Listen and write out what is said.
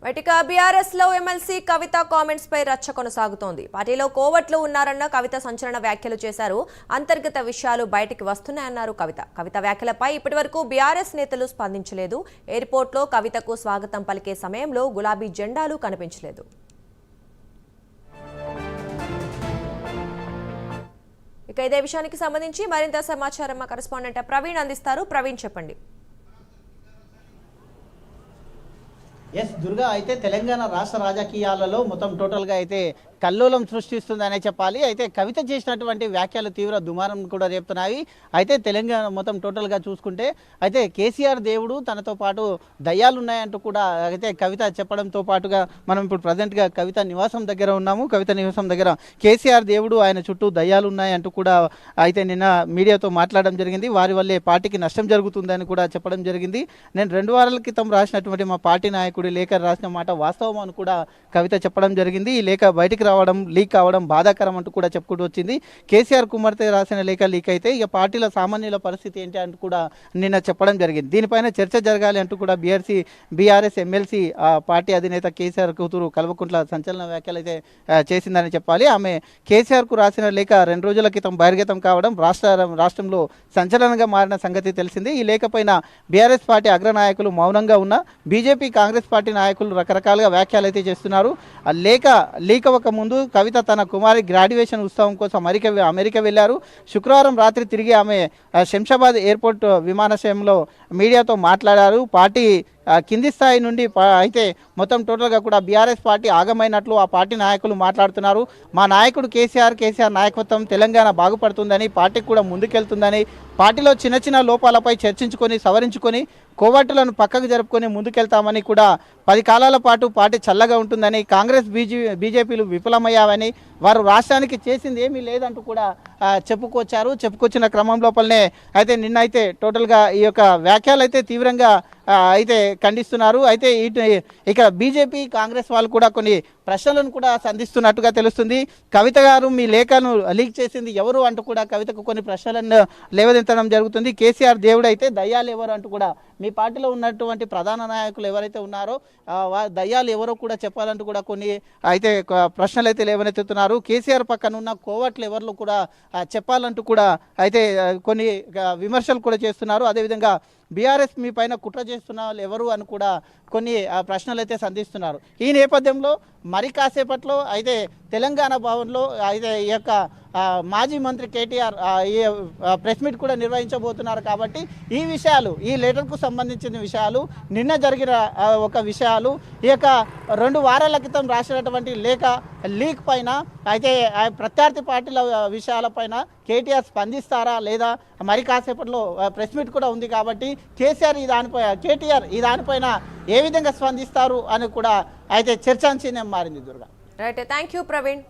ఇక బీఆర్ఎస్ లో ఎమ్మెల్సీ కవిత కామెంట్స్ పై రచ్చ కొనసాగుతోంది. పార్టీలో కోవట్లు ఉన్నారన్న కవిత సంచలన వ్యాఖ్యలు చేశారు. అంతర్గత విషయాలు బయటికి వస్తున్నాయన్నారు కవిత వ్యాఖ్యలపై ఇప్పటివరకు బీఆర్ఎస్ నేతలు స్పందించలేదు. ఎయిర్పోర్ట్ లో కవితకు స్వాగతం పలికే సమయంలో గులాబీ జెండాలు కనిపించలేదు. ఇక ఇదే విషయానికి సంబంధించి మరింత సమాచారం మా కరెస్పాండెంట్ ప్రవీణ్ అందిస్తారు. ప్రవీణ్ చెప్పండి. ఎస్ దుర్గా, అయితే తెలంగాణ రాష్ట్ర రాజకీయాలలో మొత్తం టోటల్గా అయితే కల్లోలం సృష్టిస్తుందనే చెప్పాలి. అయితే కవిత చేసినటువంటి వ్యాఖ్యలు తీవ్ర దుమారం కూడా రేపుతున్నాయి. అయితే తెలంగాణ మొత్తం టోటల్గా చూసుకుంటే అయితే కేసీఆర్ దేవుడు తనతో పాటు దయ్యాలు ఉన్నాయంటూ కూడా అయితే కవిత చెప్పడంతో పాటుగా మనం ఇప్పుడు ప్రజెంట్గా కవిత నివాసం దగ్గర ఉన్నాము. కవిత నివాసం దగ్గర కేసీఆర్ దేవుడు ఆయన చుట్టూ దయ్యాలు ఉన్నాయంటూ కూడా అయితే నిన్న మీడియాతో మాట్లాడడం జరిగింది. వారి వల్లే పార్టీకి నష్టం జరుగుతుందని కూడా చెప్పడం జరిగింది. నేను 2 వారాల క్రితం రాసినటువంటి మా పార్టీ నాయకుడు లేఖ రాసిన మాట వాస్తవం అని కూడా కవిత చెప్పడం జరిగింది. ఈ లేఖ బయటికి రావడం, లీక్ కావడం బాధాకరం అంటూ కూడా చెప్పుకుంటూ వచ్చింది. కేసీఆర్ కుమార్తె రాసిన లేఖ లీక్ అయితే ఇక పార్టీల సామాన్యుల పరిస్థితి ఏంటి అంటూ కూడా నిన్న చెప్పడం జరిగింది. దీనిపైన చర్చ జరగాలి అంటూ కూడా బీఆర్ఎస్ ఎమ్మెల్సీ పార్టీ అధినేత కేసీఆర్ కూతురు కల్వకుంట్ల సంచలన వ్యాఖ్యలు అయితే చేసిందని చెప్పాలి. ఆమె కేసీఆర్ కు రాసిన లేఖ 2 రోజుల క్రితం బహిర్గతం కావడం రాష్ట్రంలో సంచలనంగా మారిన సంగతి తెలిసింది. ఈ లేఖ పైన బీఆర్ఎస్ పార్టీ అగ్రనాయకులు మౌనంగా ఉన్న బీజేపీ కాంగ్రెస్ పార్టీ నాయకులు రకరకాలుగా వ్యాఖ్యలు అయితే చేస్తున్నారు. ఆ లేఖ లీక్ అవ్వక ముందు కవిత తన కుమారి గ్రాడ్యుయేషన్ ఉత్సవం కోసం అమెరికా వెళ్లారు. శుక్రవారం రాత్రి తిరిగి ఆమె శంషాబాద్ ఎయిర్పోర్ట్ విమానాశ్రయంలో మీడియాతో మాట్లాడారు. పార్టీ కింది స్థాయి నుండి అయితే మొత్తం టోటల్గా కూడా బీఆర్ఎస్ పార్టీ ఆగమైనట్లు ఆ పార్టీ నాయకులు మాట్లాడుతున్నారు. మా నాయకుడు కేసీఆర్ నాయకత్వం తెలంగాణ బాగుపడుతుందని, పార్టీకి కూడా ముందుకెళ్తుందని, పార్టీలో చిన్న లోపాలపై చర్చించుకొని సవరించుకొని కోవట్టులను పక్కకు జరుపుకొని ముందుకెళ్తామని కూడా 10 కాలాల పాటు పార్టీ చల్లగా ఉంటుందని, కాంగ్రెస్ బీజేపీలు విఫలమయ్యావని, వారు రాష్ట్రానికి చేసింది ఏమీ లేదంటూ కూడా చెప్పుకొచ్చిన క్రమం లోపలనే అయితే నిన్న అయితే టోటల్గా ఈ యొక్క వ్యాఖ్యలు అయితే తీవ్రంగా అయితే ఖండిస్తున్నారు. అయితే ఇక బీజేపీ కాంగ్రెస్ వాళ్ళు కూడా కొన్ని ప్రశ్నలను కూడా సంధిస్తున్నట్టుగా తెలుస్తుంది. కవిత గారు మీ లేఖను లీక్ చేసింది ఎవరు అంటూ కూడా కవితకు కొన్ని ప్రశ్నలను లేవదెత్తడం జరుగుతుంది. కేసీఆర్ దేవుడు అయితే దయ్యాలు ఎవరు అంటూ కూడా మీ పార్టీలో ఉన్నటువంటి ప్రధాన నాయకులు ఎవరైతే ఉన్నారో దయ్యాలు ఎవరో కూడా చెప్పాలంటూ కూడా కొన్ని అయితే ప్రశ్నలు అయితే లేవనెత్తుతున్నారు. కేసీఆర్ పక్కన ఉన్న కోవట్లు ఎవరు కూడా చెప్పాలంటూ కూడా అయితే కొన్ని విమర్శలు కూడా చేస్తున్నారు. అదేవిధంగా బీఆర్ఎస్ మీ పైన కుట్ర చేస్తున్న వాళ్ళు ఎవరు అని కూడా కొన్ని ప్రశ్నలు అయితే సంధిస్తున్నారు. ఈ నేపథ్యంలో మరి కాసేపట్లో అయితే తెలంగాణ భవన్లో అయితే ఈ యొక్క మాజీ మంత్రి కేటీఆర్ ఈ ప్రెస్ మీట్ కూడా నిర్వహించబోతున్నారు. కాబట్టి ఈ విషయాలు, ఈ లెటర్కు సంబంధించిన విషయాలు, నిన్న జరిగిన ఒక విషయాలు, ఈ యొక్క 2 వారాల క్రితం రాసినటువంటి లేఖ లీక్ పైన అయితే ప్రత్యర్థి పార్టీల విషయాలపైన కేటీఆర్ స్పందిస్తారా లేదా, మరి కాసేపట్లో ప్రెస్ మీట్ కూడా ఉంది. కాబట్టి కేటీఆర్ ఈ దానిపైన ఏ విధంగా స్పందిస్తారు అని కూడా అయితే చర్చాంశీయం మారింది. Durga, right, thank you Praveen.